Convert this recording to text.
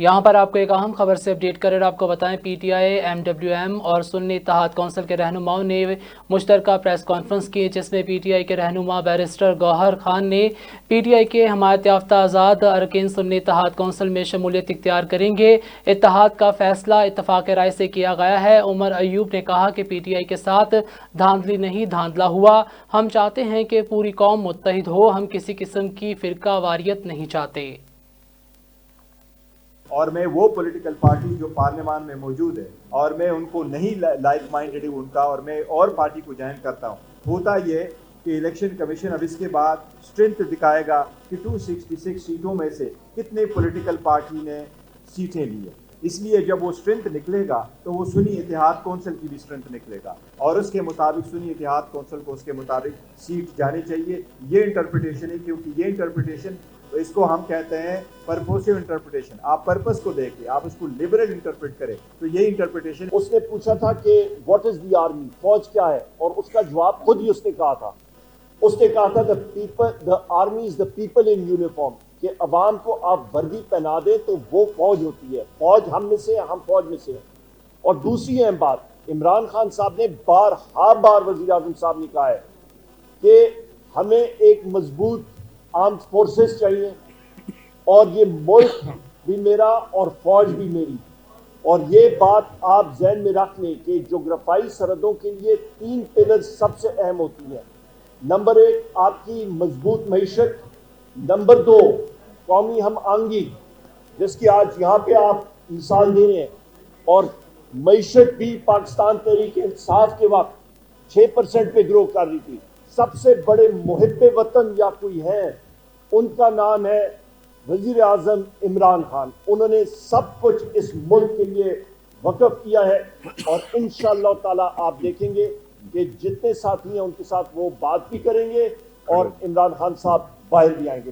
यहाँ पर आपको एक अहम खबर से अपडेट कर आपको बताएं, पीटीआई, एमडब्ल्यूएम और सुन्नी इत्तेहाद कौंसिल के रहनुमाओं ने मुश्तरका प्रेस कॉन्फ्रेंस की, जिसमें पीटीआई के रहनुमा बैरिस्टर गौहर खान ने पीटीआई के हमायत याफ्ता आज़ाद अरकान सुन्नी इत्तेहाद कौंसिल में शमूलियत इख्तियार करेंगे। इत्तेहाद का फैसला इत्तफाक राय से किया गया है। उमर अयूब ने कहा कि पीटीआई के साथ धांधली नहीं, धांधला हुआ। हम चाहते हैं कि पूरी कौम मुत्तहिद हो, हम किसी किस्म की फ़िरका वारियत नहीं चाहते। और मैं वो पॉलिटिकल पार्टी जो पार्लियामान में मौजूद है और मैं उनको नहीं लाइक माइंडेड हूँ उनका, और मैं और पार्टी को ज्वाइन करता हूँ। होता ये कि इलेक्शन कमीशन अब इसके बाद स्ट्रेंथ दिखाएगा कि 266 सीटों में से कितने पॉलिटिकल पार्टी ने सीटें ली है। इसलिए जब वो स्ट्रेंथ निकलेगा तो वो सुन्नी इत्तेहाद कौंसिल की भी स्ट्रेंथ निकलेगा और उसके मुताबिक सुन्नी इत्तेहाद कौंसिल को उसके मुताबिक सीट जानी चाहिए। ये इंटरप्रिटेशन है, क्योंकि ये इंटरप्रिटेशन, इसको हम कहते हैं परपोसिव इंटरप्रिटेशन। आप पर्पस को देख के आप उसको लिबरल इंटरप्रेट करें तो ये इंटरप्रिटेशन। उसने पूछा था कि व्हाट इज द आर्मी, फौज क्या है, और उसका जवाब खुद ही उसने कहा था। उसने कहा था the army is the people in uniform, कि अवाम को आप वर्दी पहना दें तो वो फौज होती है। फौज हम में से है, हम फौज में से हैं। और दूसरी अहम बात, इमरान खान साहब ने बार वज़ीर आज़म साहब ने कहा है कि हमें एक मजबूत आर्म्ड फोर्सेस चाहिए और ये मुल्क भी मेरा और फौज भी मेरी। और ये बात आप ज़हन में रख लें कि जोग्राफाई सरहदों के लिए 3 पिलर सबसे अहम होती हैं। नंबर 1 आपकी मजबूत मईशत, नंबर 2 कौमी हम आंगी, जिसकी आज यहाँ पे आप मिसाल दे रहे हैं, और मईशत भी पाकिस्तान तहरीक इंसाफ के वक्त 6% पे ग्रो कर रही थी। सबसे बड़े मुहिब्बे वतन या कोई है, उनका नाम है वज़ीर आज़म इमरान खान। उन्होंने सब कुछ इस मुल्क के लिए वक़्फ़ किया है और इंशाअल्लाह ताला आप देखेंगे कि जितने साथी हैं उनके साथ वो बात भी करेंगे और इमरान खान साहब बाहर भी आएंगे।